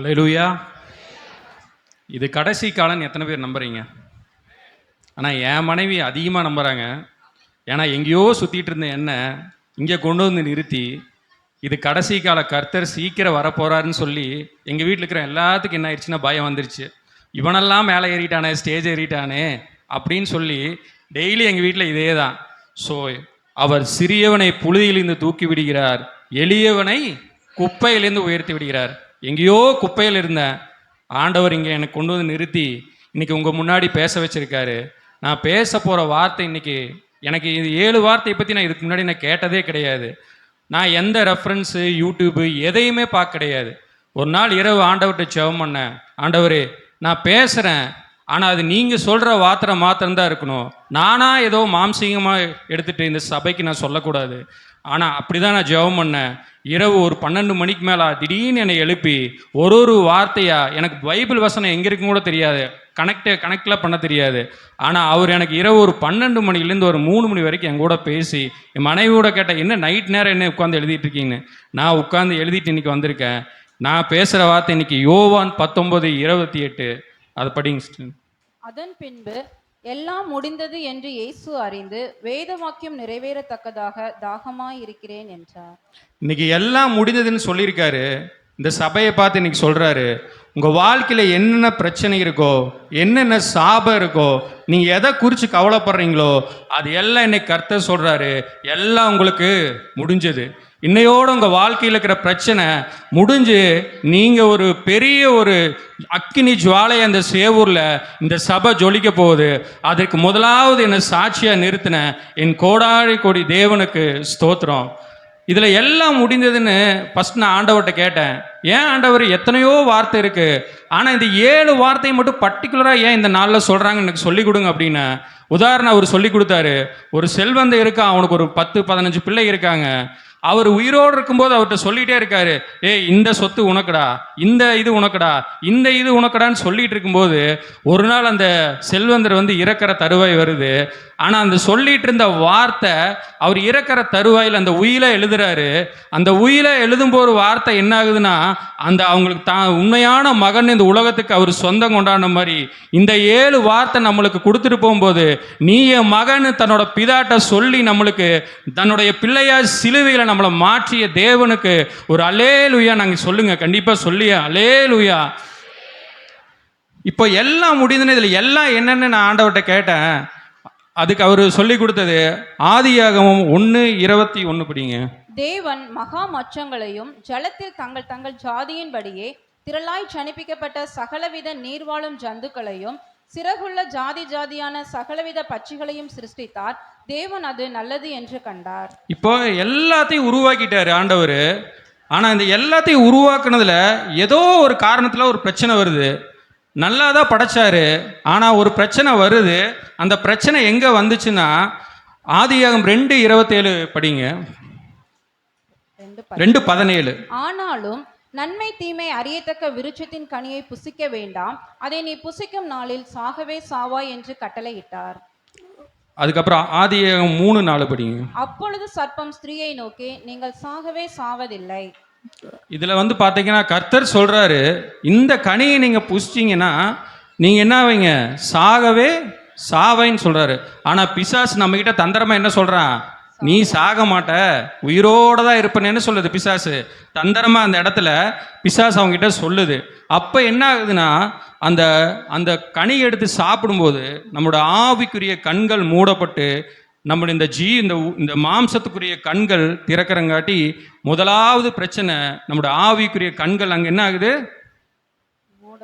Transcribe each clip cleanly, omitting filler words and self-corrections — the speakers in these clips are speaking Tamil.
அல்லேலூயா. இது கடைசி காலம்னு எத்தனை பேர் நம்புறீங்க? ஆனால் என் மனைவி அதிகமாக நம்புகிறாங்க. ஏன்னா எங்கேயோ சுற்றிட்டு இருந்த என்ன இங்கே கொண்டு வந்து நிறுத்தி இது கடைசி கால கர்த்தர் சீக்கிரம் வரப்போகிறாருன்னு சொல்லி எங்கள் வீட்டில் இருக்கிற எல்லாத்துக்கும் என்ன ஆயிடுச்சுன்னா பயம் வந்துருச்சு. இவனெல்லாம் மேலே ஏறிட்டானே, ஸ்டேஜ் ஏறிட்டானே அப்படின்னு சொல்லி டெய்லி எங்கள் வீட்டில் இதே தான். ஸோ அவர் சிறியவனை புழுதியிலிருந்து தூக்கி விடுகிறார், எளியவனை குப்பையிலேருந்து உயர்த்தி விடுகிறார். எங்கேயோ குப்பையில் இருந்தேன், ஆண்டவர் இங்கே எனக்கு கொண்டு வந்து நிறுத்தி இன்னைக்கு உங்கள் முன்னாடி பேச வச்சிருக்காரு. நான் பேச போகிற வார்த்தை இன்னைக்கு எனக்கு இது 7 வார்த்தையை பற்றி நான் இதுக்கு முன்னாடி நான் கேட்டதே கிடையாது. நான் எந்த ரெஃபரன்ஸு யூடியூப்பு எதையுமே பார்க்க கிடையாது. ஒரு நாள் இரவு ஆண்டவர்கிட்ட ஜெபம் பண்ணேன், ஆண்டவரே நான் பேசுகிறேன், ஆனால் அது நீங்கள் சொல்கிற வார்த்தை மாத்திரம்தான் இருக்கணும். நானாக ஏதோ மாம்சீகமாக எடுத்துகிட்டு இந்த சபைக்கு நான் சொல்லக்கூடாது. ஆனால் அப்படி தான் நான் ஜெபம் பண்ணேன். இரவு ஒரு 12 மணிக்கு மேலே திடீர்னு என்னை எழுப்பி ஒரு வார்த்தையாக, எனக்கு பைபிள் வசனம் எங்கே இருக்குன்னு கூட தெரியாது, கனெக்டில் பண்ண தெரியாது. ஆனால் அவர் எனக்கு இரவு ஒரு 12 மணிலேருந்து ஒரு 3 மணி வரைக்கும் என் கூட பேசி என் மனைவியோட கேட்டேன், என்ன நைட் நேரம் என்ன உட்காந்து எழுதிட்டு இருக்கீங்கன்னு. நான் உட்காந்து எழுதிட்டு இன்னைக்கு வந்திருக்கேன். நான் பேசுகிற வார்த்தை இன்னைக்கு யோவான் 19:28. அதை படிங்க. அதன் பின்பு எல்லாம் முடிந்தது என்று இயேசு அறிந்து வேத வாக்கியம் நிறைவேறத்தக்கதாக தாகமாய் இருக்கிறேன் என்றார். இன்னைக்கு எல்லாம் முடிந்ததுன்னு சொல்லியிருக்காரு. இந்த சபையை பார்த்து இன்னைக்கு சொல்றாரு, உங்க வாழ்க்கையில என்னென்ன பிரச்சனை இருக்கோ, என்னென்ன சாபம் இருக்கோ, நீங்க எதை குறித்து கவலைப்படுறீங்களோ அது எல்லாம் இன்னைக்கு கர்த்தர் சொல்றாரு, எல்லாம் உங்களுக்கு முடிஞ்சது. இன்னையோட உங்க வாழ்க்கையில் இருக்கிற பிரச்சனை முடிஞ்சு நீங்க ஒரு பெரிய ஒரு அக்கினி ஜுவாலை அந்த சேவூர்ல இந்த சபை ஜொலிக்க போகுது. அதற்கு முதலாவது என்ன சாட்சியா நிறுத்தின என் கோடாரி கோடி தேவனுக்கு ஸ்தோத்திரம். இதுல எல்லாம் முடிந்ததுன்னு ஃபர்ஸ்ட் நான் ஆண்டவர்கிட்ட கேட்டேன், ஏன் ஆண்டவர் எத்தனையோ வார்த்தை இருக்கு, ஆனா இந்த 7 வார்த்தையை மட்டும் பர்டிகுலரா ஏன் இந்த நாளில் சொல்றாங்க எனக்கு சொல்லி கொடுங்க அப்படின்னு. உதாரணம் அவர் சொல்லி கொடுத்தாரு. ஒரு செல்வந்த இருக்கான், அவனுக்கு ஒரு 10-15 பிள்ளை இருக்காங்க. அவர் உயிரோடு இருக்கும்போது அவர்கிட்ட சொல்லிகிட்டே இருக்காரு, இந்த சொத்து உனக்குடா, இந்த இது உனக்குடா, இந்த இது உனக்குடான்னு சொல்லிட்டு இருக்கும்போது ஒரு நாள் அந்த செல்வந்தர் வந்து இறக்கிற தருவாய் வருது. ஆனால் அந்த சொல்லிட்டு இருந்த வார்த்தை அவர் இறக்கிற தருவாயில் அந்த உயிலை எழுதுறாரு. அந்த உயிலை எழுதும்போது ஒரு வார்த்தை என்ன ஆகுதுன்னா, அந்த அவங்களுக்கு தான் உண்மையான மகன் இந்த உலகத்துக்கு அவர் சொந்தம் கொண்டாடின மாதிரி இந்த 7 வார்த்தை நம்மளுக்கு கொடுத்துட்டு போகும்போது, நீ என் மகன் தன்னோட பிதாட்ட சொல்லி நம்மளுக்கு தன்னுடைய பிள்ளையா சிலுவையில் நம்மளை மாற்றிய தேவனுக்கு ஒரு அல்லேலூயா நாங்கள் சொல்லுங்க, கண்டிப்பா சொல்லியா அல்லேலூயா. இப்போ எல்லாம் முடிந்தது. இதில் எல்லாம் என்னன்னு நான் ஆண்டவர்கிட்ட கேட்டேன். அதுக்கு அவர் சொல்லி கொடுத்தது ஆதியாகமம் 1:21 படிங்க. தேவன் மகா மச்சங்களையும் ஜலத்தில் தங்கள் தங்கள் ஜாதியின்படியே திரளாய் சனிப்பிக்கப்பட்ட சகலவித நீர்வாழும் ஜந்துக்களையும் சிறகுள்ள ஜாதி ஜாதியான சகலவித பட்சிகளையும் சிருஷ்டித்தார். தேவன் அது நல்லது என்று கண்டார். இப்போ எல்லாத்தையும் உருவாக்கிட்டாரு ஆண்டவர். ஆனா இந்த எல்லாத்தையும் உருவாக்குனதுல ஏதோ ஒரு காரணத்துல ஒரு பிரச்சனை வருது. நல்லா தான் படைச்சாரு, ஆனா ஒரு பிரச்சனை வருது. அந்த பிரச்சனை எங்க வந்துச்சுன்னா ஆதியாகமம் 2:27 படிங்க. 2:17. ஆனாலும் நன்மை தீமை அறியத்தக்க விருட்சத்தின் கனியை புசிக்க வேண்டாம், அதை நீ புசிக்கும் நாளில் சாகவே சாவாய் என்று கட்டளையிட்டார். அதுக்கப்புறம் ஆதியாகமம் 3:4 படிங்க. அப்பொழுது சர்ப்பம் ஸ்திரீயை நோக்கி, நீங்கள் சாகவே சாவதில்லை. இதுல வந்து பாத்தீங்கன்னா கர்த்தர் சொல்றாரு, இந்த கனியை நீங்க புசிச்சீங்கன்னா நீங்க என்ன ஆவீங்க, சாகவே சாவைன்னு சொல்றாரு. ஆனா பிசாசு நம்ம கிட்ட தந்திரமா என்ன சொல்றான், நீ சாக மாட்ட, உயிரோட தான் இருப்பேன்னு சொல்லுது பிசாசு. தந்திரமா அந்த இடத்துல பிசாசு அவங்க கிட்ட சொல்லுது. அப்ப என்ன ஆகுதுன்னா, அந்த அந்த கனி எடுத்து சாப்பிடும்போது நம்மளோட ஆவிக்குரிய கண்கள் மூடப்பட்டு நம்மளுடைய இந்த மாம்சத்துக்குரிய கண்கள் திறக்கிறங்காட்டி முதலாவது பிரச்சனை நம்மளோட ஆவிக்குரிய கண்கள் அங்கே என்ன ஆகுது,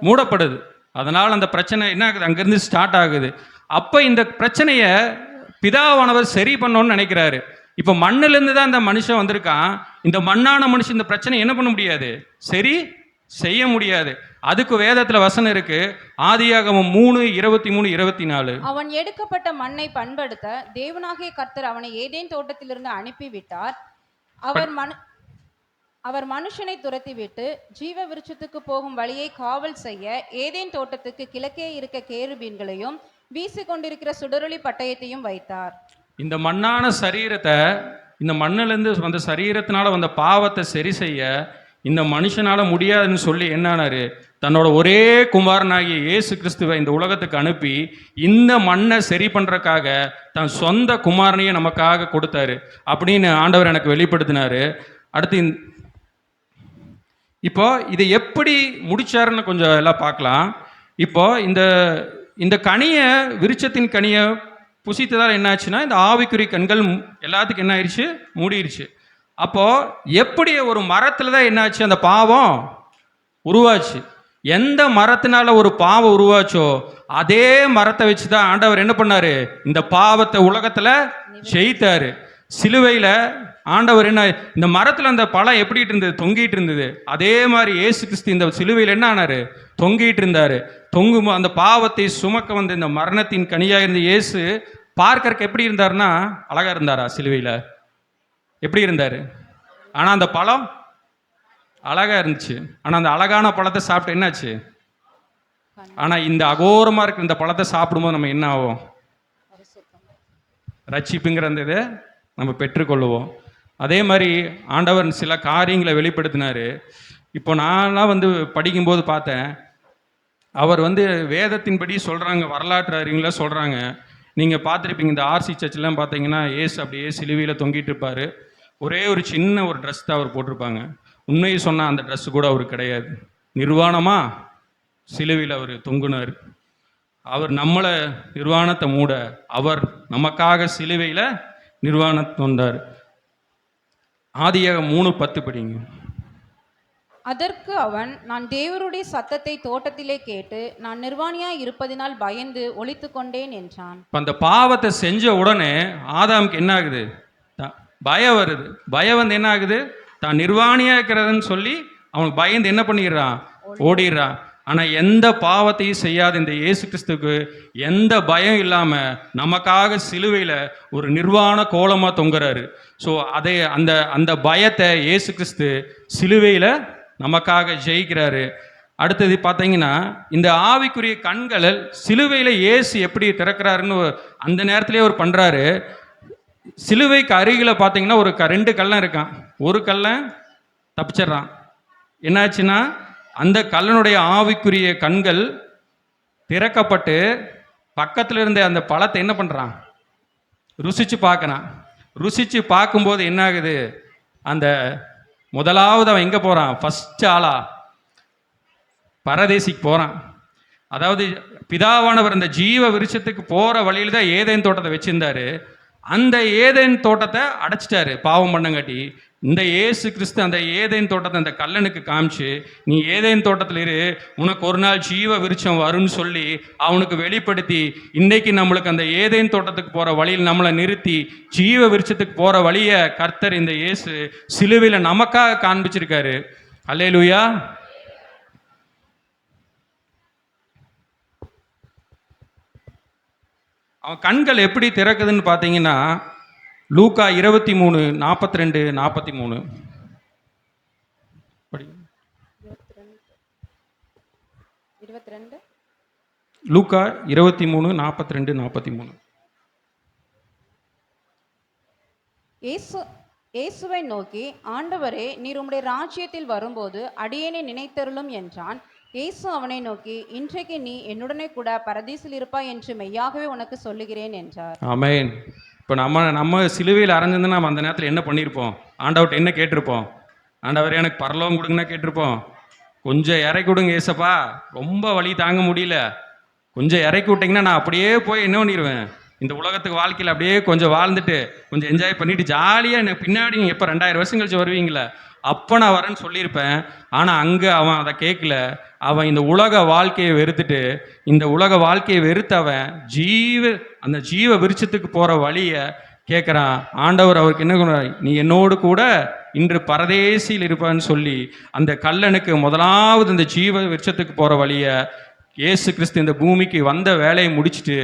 மூடப்படுது. அதனால் அந்த பிரச்சனை என்ன ஆகுது, அங்கேருந்து ஸ்டார்ட் ஆகுது. அப்போ இந்த பிரச்சனையை பிதாவானவர் சரி பண்ணணும்னு நினைக்கிறாரு. இப்போ மண்ணிலேருந்து தான் இந்த மனுஷன் வந்திருக்கான். இந்த மண்ணான மனுஷன் இந்த பிரச்சனை என்ன பண்ண முடியாது, சரி செய்ய முடியாது. அதுக்கு வேதத்துல வசனம் இருக்கு. ஆதியாகமம் 3:23-24. அவன் எடுக்கப்பட்ட மண்ணை பண்படுத்த தேவனாகிய கர்த்தர் அவனை ஏதேன் தோட்டத்திலிருந்து அனுப்பிவிட்டார். அவர் மனுஷனை துரத்திவிட்டு ஜீவ விருட்சத்துக்கு போகும் வழியை காவல் செய்ய ஏதேன் தோட்டத்துக்கு கிழக்கே இருக்க கேருபீன்களையும் வீசிக்கொண்டிருக்கிற சுடரொளி பட்டயத்தையும் வைத்தார். இந்த மண்ணான சரீரத்தை, இந்த மண்ணிலிருந்து வந்த சரீரத்தினால வந்த பாவத்தை சரி செய்ய இந்த மனுஷனால முடியாதுன்னு சொல்லி என்னானாரு, தன்னோட ஒரே குமாரனாகிய இயேசு கிறிஸ்துவை இந்த உலகத்துக்கு அனுப்பி இந்த மண்ணை சரி பண்றதுக்காக தன் சொந்த குமாரனையே நமக்காக கொடுத்தாரு அப்படின்னு ஆண்டவர் எனக்கு வெளிப்படுத்தினாரு. அடுத்து இப்போ இதை எப்படி முடிச்சாருன்னு கொஞ்சம் எல்லாம் பார்க்கலாம். இப்போ இந்த இந்த கனியை, விருட்சத்தின் கனியை புசித்ததால் என்ன ஆச்சுன்னா, இந்த ஆவிக்குரிய கண்கள் எல்லாத்துக்கும் என்ன ஆயிடுச்சு, மூடிடுச்சு. அப்போ எப்படி ஒரு மரத்துல தான் என்ன ஆச்சு, அந்த பாவம் உருவாச்சு. எந்த மரத்தினால ஒரு பாவம் உருவாச்சோ அதே மரத்தை வச்சு தான் ஆண்டவர் என்ன பண்ணாரு, இந்த பாவத்தை உலகத்துல ஜெயித்தாரு. சிலுவையில ஆண்டவர் என்ன, இந்த மரத்துல அந்த பழம் எப்படி இருந்தது, தொங்கிட்டு இருந்தது. அதே மாதிரி இயேசு கிறிஸ்து இந்த சிலுவையில் என்ன ஆனாரு, தொங்கிட்டு இருந்தாரு. தொங்கும் அந்த பாவத்தை சுமக்க வந்த இந்த மரணத்தின் கனியா இருந்த இயேசு பார்க்கறக்கு எப்படி இருந்தாருன்னா, அழகா இருந்தாரா சிலுவையில? எப்படி இருந்தாரு? ஆனா அந்த பழம் அழகா இருந்துச்சு. ஆனா அந்த அழகான பழத்தை சாப்பிட்டு என்னாச்சு? ஆனா இந்த அகோரமா இருக்கிற இந்த பழத்தை சாப்பிடும்போது நம்ம என்ன ஆகும்? ரட்சிப்புங்கிற அந்த இதை நம்ம பெற்றுக்கொள்ளுவோம். அதே மாதிரி ஆண்டவர் சில காரியங்களை வெளிப்படுத்தினாரு. இப்போ நான்லாம் படிக்கும்போது பார்த்தேன், அவர் வேதத்தின்படி சொல்கிறாங்க, வரலாற்று அறிஞர்கள சொல்கிறாங்க. நீங்கள் பார்த்துருப்பீங்க, இந்த ஆர்சி சர்ச்லாம் பார்த்தீங்கன்னா ஏசு அப்படியே சிலுவையில் தொங்கிட்டு இருப்பார். ஒரே ஒரு சின்ன ஒரு ட்ரெஸ் தான் அவர் போட்டிருப்பாங்க. உண்மையை சொன்னால் அந்த ட்ரெஸ்ஸு கூட அவர் கிடையாது. நிர்வாணமாக சிலுவையில் அவர் தொங்குனார். அவர் நம்மளை நிர்வாணத்தை மூட அவர் நமக்காக சிலுவையில் நிர்வாணத்தை வந்தார். ஆதியாகமம் 3:10 படிங்க. அதற்கு அவன், நான் தேவருடைய சத்தத்தை தோட்டத்திலே கேட்டு நான் நிர்வாணியாய் இருப்பதினால் பயந்து ஒளித்து கொண்டேன் என்றான். அந்த பாவத்தை செஞ்ச உடனே ஆதாமுக்கு என்ன ஆகுது, பயம் வருது. பயம் என்ன ஆகுது, தான் நிர்வாணியா இருக்கிறதுன்னு சொல்லி அவனுக்கு பயந்து என்ன பண்ணிடுறான், ஓடிடுறான். ஆனால் எந்த பாவத்தையும் செய்யாத இந்த இயேசு கிறிஸ்துக்கு எந்த பயம் இல்லாமல் நமக்காக சிலுவையில் ஒரு நிர்வாண கோலமாக தொங்குறாரு. ஸோ அதே அந்த அந்த பயத்தை இயேசு கிறிஸ்து சிலுவையில் நமக்காக ஜெயிக்கிறாரு. அடுத்தது பார்த்தீங்கன்னா, இந்த ஆவிக்குரிய கண்கள் சிலுவையில் இயேசு எப்படி திறக்கிறாருன்னு அந்த நேரத்திலே அவர் பண்ணுறாரு. சிலுவைக்கு அருகில் பார்த்தீங்கன்னா ஒரு 2 கள்ளம் இருக்கான். ஒரு கள்ளன் தப்பிச்சிட்றான். என்னாச்சுன்னா, அந்த கல்லனுடைய ஆவிக்குரிய கண்கள் திறக்கப்பட்டு பக்கத்தில் இருந்த அந்த பழத்தை என்ன பண்ணுறான், ருசிச்சு பார்க்குறான். ருசிச்சு பார்க்கும்போது என்ன ஆகுது, அந்த முதலாவது அவன் எங்கே போகிறான், ஃபஸ்ட் ஆளா பரதேசிக்கு போகிறான். அதாவது பிதாவானவர் அந்த ஜீவ விருட்சத்துக்கு போகிற வழியில் தான் ஏதேன் தோட்டத்தை வச்சுருந்தாரு. அந்த ஏதேன் தோட்டத்தை அடைச்சிட்டாரு பாவம் பண்ணங்காட்டி. இந்த இயேசு கிறிஸ்து அந்த ஏதேன் தோட்டத்தை அந்த கல்லனுக்கு காமிச்சு, நீ ஏதேன் தோட்டத்தில் இரு, உனக்கு ஒரு நாள் ஜீவ விருட்சம் வரும்னு சொல்லி அவனுக்கு வெளிப்படுத்தி, இன்னைக்கு நம்மளுக்கு அந்த ஏதேன் தோட்டத்துக்கு போகிற வழியில் நம்மளை நிறுத்தி ஜீவ விருட்சத்துக்கு போகிற வழியை கர்த்தர் இந்த இயேசு சிலுவையில் நமக்காக காண்பிச்சிருக்காரு. அல்லேலூயா. அவன் கண்கள் எப்படி திறக்குதுன்னு பார்த்தீங்கன்னா, லூக்கா 23:42-43 லூக்கா 23:42-43. இயேசுவை நோக்கி, ஆண்டவரே, நீர் உம்முடைய ராஜ்யத்தில் வரும்போது அடியேனை நினைத்தருளும் என்றான். இயேசு அவனை நோக்கி, இன்றைக்கு நீ என்னுடனே கூட பரதீசில் இருப்பாய் என்று மெய்யாகவே உனக்கு சொல்லுகிறேன் என்றார். ஆமென். இப்போ நம்ம சிலுவையில் அரைஞ்சிருந்தா நம்ம அந்த நேரத்தில் என்ன பண்ணியிருப்போம், ஆண்டவர்கிட்ட என்ன கேட்டிருப்போம், ஆண்டவர் எனக்கு பரலோகம் கொடுங்கன்னா கேட்டிருப்போம். கொஞ்சம் இறக்கி விடுங்க ஏசப்பா, ரொம்ப வலி தாங்க முடியல, கொஞ்சம் இறக்கி விட்டிங்கன்னா நான் அப்படியே போய் என்ன பண்ணிடுவேன், இந்த உலகத்துக்கு வாழ்க்கையில் அப்படியே கொஞ்சம் வாழ்ந்துட்டு கொஞ்சம் என்ஜாய் பண்ணிட்டு ஜாலியாக எனக்கு பின்னாடி நீங்கள் எப்போ 2000 வருஷம் கழிச்சு வருவீங்களே அப்போ நான் வரேன்னு சொல்லியிருப்பேன். ஆனால் அங்கே அவன் அதை கேட்கல. அவன் இந்த உலக வாழ்க்கையை வெறுத்துட்டு, இந்த உலக வாழ்க்கையை வெறுத்தவன் அந்த ஜீவ விருட்சத்துக்கு போகிற வழியை கேட்குறான். ஆண்டவர் அவருக்கு என்ன பண்ணுறார், நீ என்னோடு கூட இன்று பரதேசியில் இருப்பான்னு சொல்லி அந்த கல்லனுக்கு முதலாவது இந்த ஜீவ விருட்சத்துக்கு போகிற வழியை இயேசு கிறிஸ்து இந்த பூமிக்கு வந்த வேலையை முடிச்சுட்டு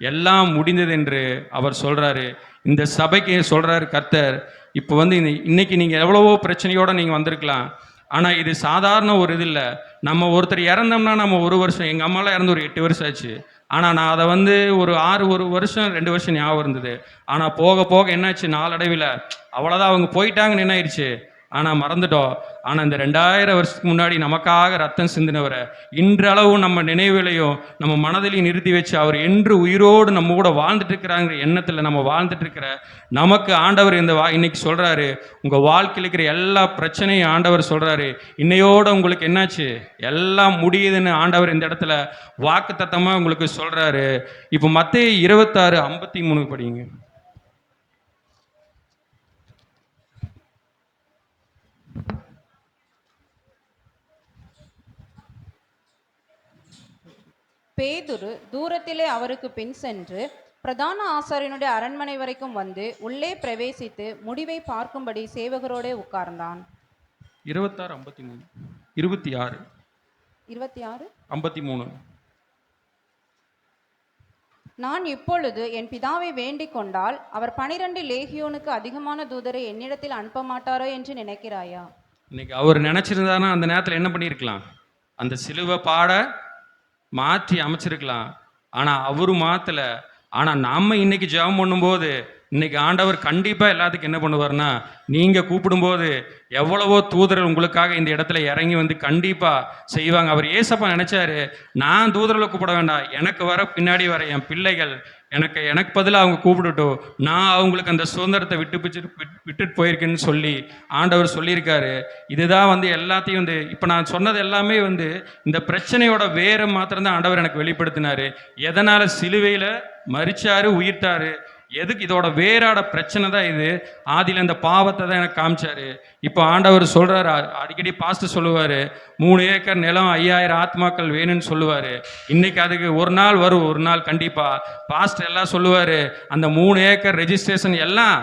எல்லாம் முடிந்தது என்று அவர் சொல்கிறாரு. இந்த சபைக்கு சொல்கிறாரு கர்த்தர், இப்போ இன்னைக்கு நீங்கள் எவ்வளவோ பிரச்சனையோடு நீங்கள் வந்திருக்கலாம். ஆனால் இது சாதாரண ஒரு இது இல்லை. நம்ம ஒருத்தர் இறந்தோம்னா நம்ம 1 வருஷம், எங்கள் அம்மாலாம் இறந்து ஒரு 8 வருஷம் ஆச்சு. ஆனால் நான் அதை ஒரு 1 வருஷம் 2 வருஷம் ஞாபகம் இருந்தது. ஆனால் போக போக என்னாச்சு, நாளடைவில் அவ்வளோதான் அவங்க போயிட்டாங்கன்னு என்ன ஆயிடுச்சு, ஆனால் மறந்துட்டோம். ஆனால் இந்த 2000 வருஷத்துக்கு முன்னாடி நமக்காக ரத்தம் சிந்தினவரை இன்றளவும் நம்ம நினைவுகளையும் நம்ம மனதிலையும் நிறுத்தி வச்சு அவர் என்று உயிரோடு நம்ம கூட வாழ்ந்துட்டு இருக்கிறாங்கிற எண்ணத்தில் நம்ம வாழ்ந்துட்டு இருக்கிற நமக்கு ஆண்டவர் இன்னைக்கு சொல்கிறாரு, உங்கள் வாழ்க்கையில் இருக்கிற எல்லா பிரச்சனையும் ஆண்டவர் சொல்கிறாரு, இன்னையோடு உங்களுக்கு என்னாச்சு, எல்லாம் முடியுதுன்னு ஆண்டவர் இந்த இடத்துல வாக்குத்தத்தமாக உங்களுக்கு சொல்கிறாரு. இப்போ மத்தேயு 26:53 படிங்க. பேதுரு தூரத்திலே அவருக்கு பின் சென்று பிரதான ஆசாரியனுடைய அரண்மனை வரைக்கும் வந்து உள்ளே பிரவேசித்து முடிவை பார்க்கும்படி சேவகரோடே உட்கார்ந்தான். 26:53 நான் இப்பொழுது என் பிதாவை வேண்டிக் கொண்டால் அவர் 12 லேகியோனுக்கு அதிகமான தூதரை என்னிடத்தில் அனுப்ப மாட்டாரோ என்று நினைக்கிறாயா? இன்னைக்கு அவர் நினைச்சிருந்தானா அந்த நேரத்தில் என்ன பண்ணியிருக்கலாம், அந்த சிலுவை பாட மாற்றி அமைச்சிருக்கலாம். ஆனால் அவரு மாற்றல. ஆனால் நம்ம இன்னைக்கு ஜெபம் பண்ணும்போது இன்னைக்கு ஆண்டவர் கண்டிப்பாக எல்லாத்துக்கும் என்ன பண்ணுவார்னா, நீங்கள் கூப்பிடும்போது எவ்வளவோ தூதர்கள் உங்களுக்காக இந்த இடத்துல இறங்கி வந்து கண்டிப்பாக செய்வாங்க. அவர் ஏசப்பா நினச்சாரு, நான் தூதர்களை கூப்பிட வேண்டாம், எனக்கு வர பின்னாடி வர என் பிள்ளைகள் எனக்கு பதிலாக அவங்க கூப்பிடட்டும், நான் அவங்களுக்கு அந்த சுதந்திரத்தை விட்டுட்டு போயிருக்கேன்னு சொல்லி ஆண்டவர் சொல்லியிருக்காரு. இதுதான் எல்லாத்தையும் இப்போ நான் சொன்னது எல்லாமே இந்த பிரச்சனையோட வேற மாத்திரம்தான் ஆண்டவர் எனக்கு வெளிப்படுத்தினாரு. எதனால் சிலுவையில் மரிச்சாரு, உயிர்த்தாரு, எதுக்கு, இதோட வேறாட பிரச்சனை தான் இது. ஆதியில் இந்த பாவத்தை தான் எனக்கு காமிச்சாரு. இப்போ ஆண்டவர் சொல்றாரு, அடிக்கடி பாஸ்டர் சொல்லுவாரு, 3 ஏக்கர் நிலம் 5000 ஆத்மாக்கள் வேணும்னு சொல்லுவாரு. இன்னைக்கு அதுக்கு ஒரு நாள் வரும், ஒரு நாள் கண்டிப்பா பாஸ்டர் எல்லாம் சொல்லுவாரு, அந்த 3 ஏக்கர் ரெஜிஸ்ட்ரேஷன் எல்லாம்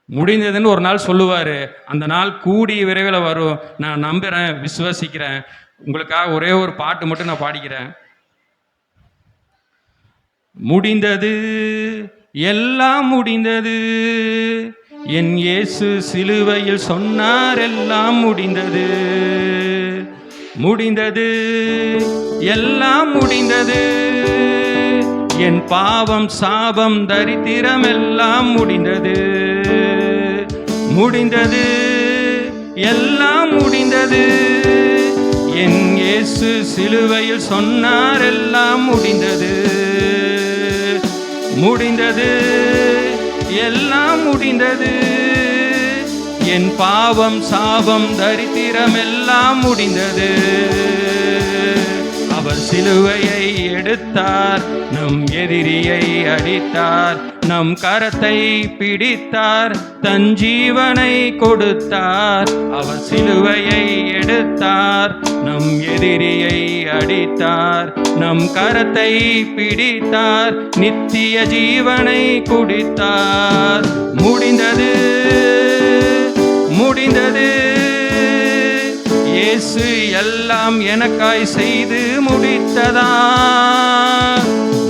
முடிந்ததுன்னு ஒரு நாள் சொல்லுவாரு. அந்த நாள் கூடி விரைவில் வரும். நான் நம்புறேன், விசுவாசிக்கிறேன். உங்களுக்காக ஒரே ஒரு பாட்டு மட்டும் நான் பாடிக்கிறேன். முடிந்தது, எல்லாம் முடிந்தது, என் இயேசு சிலுவையில் சொன்னார், எல்லாம் முடிந்தது. முடிந்தது, எல்லாம் முடிந்தது, என் பாவம் சாபம் தரித்திரம் எல்லாம் முடிந்தது. முடிந்தது, எல்லாம் முடிந்தது, என் இயேசு சிலுவையில் சொன்னார், எல்லாம் முடிந்தது. முடிந்தது, எல்லாம் முடிந்தது, என் பாவம் சாபம் தரித்திரம் எல்லாம் முடிந்தது. அவர் சிலுவையை எடுத்தார், நம் எதிரியை அடித்தார், நம் கரத்தை பிடித்தார், தன் ஜீவனை கொடுத்தார். அவர் சிலுவையை எடுத்தார், நம் எதிரியை அடித்தார், நம் கரத்தை பிடித்தார், நித்திய ஜீவனை குடித்தார். முடிந்தது, முடிந்தது, இயேசு எல்லாம் எனக்காய் செய்து முடித்ததா.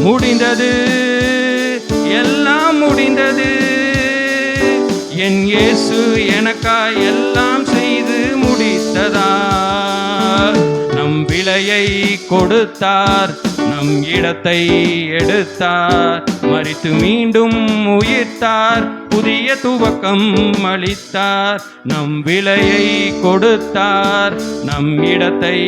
முடிந்தது, எல்லாம் முடிந்தது, என் இயேசு எனக்காய் எல்லாம் செய்து முடித்ததா. நம் விலையை கொடுத்தார், நம் இடத்தை எடுத்தார், மரித்து மீண்டும் உயிர்த்தார், புதிய துவக்கம் அளித்தார். நம் விலையை கொடுத்தார், நம் இடத்தை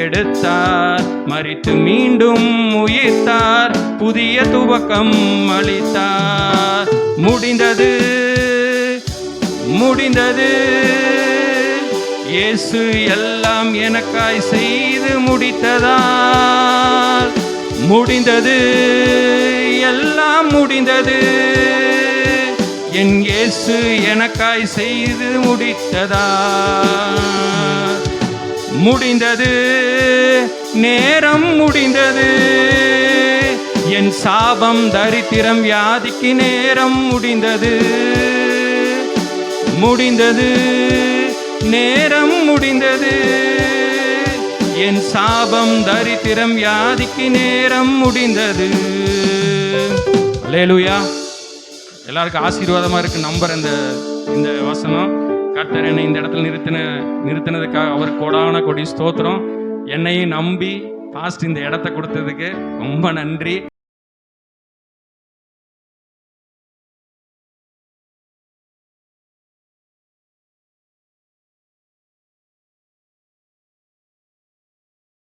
எடுத்தார், மரித்து மீண்டும் உயிர்த்தார், புதிய துவக்கம் அளித்தார். முடிந்தது, முடிந்தது, இயேசு எல்லாம் எனக்காய் செய்து முடித்ததா. முடிந்தது, எல்லாம் முடிந்தது, என் இயேசு எனக்காய் செய்து முடித்ததா. முடிந்தது, நேரம் முடிந்தது, என் சாபம் தரித்திரம் வியாதிக்கு நேரம் முடிந்தது. முடிந்தது, நேரம் முடிந்தது, என் சாபம் தரித்திரம் வியாதிக்கு நேரம் முடிந்தது. அல்லேலூயா. எல்லாருக்கும் ஆசீர்வாதமா இருக்கு நம்பர். இந்த வசனம் கர்த்தர் என்னை இந்த இடத்துல நிறுத்தினதுக்காக அவர் கோடான கொடி ஸ்தோத்திரம். என்னையும் நம்பி பாஸ்ட் இந்த இடத்த கொடுத்ததுக்கு ரொம்ப நன்றி.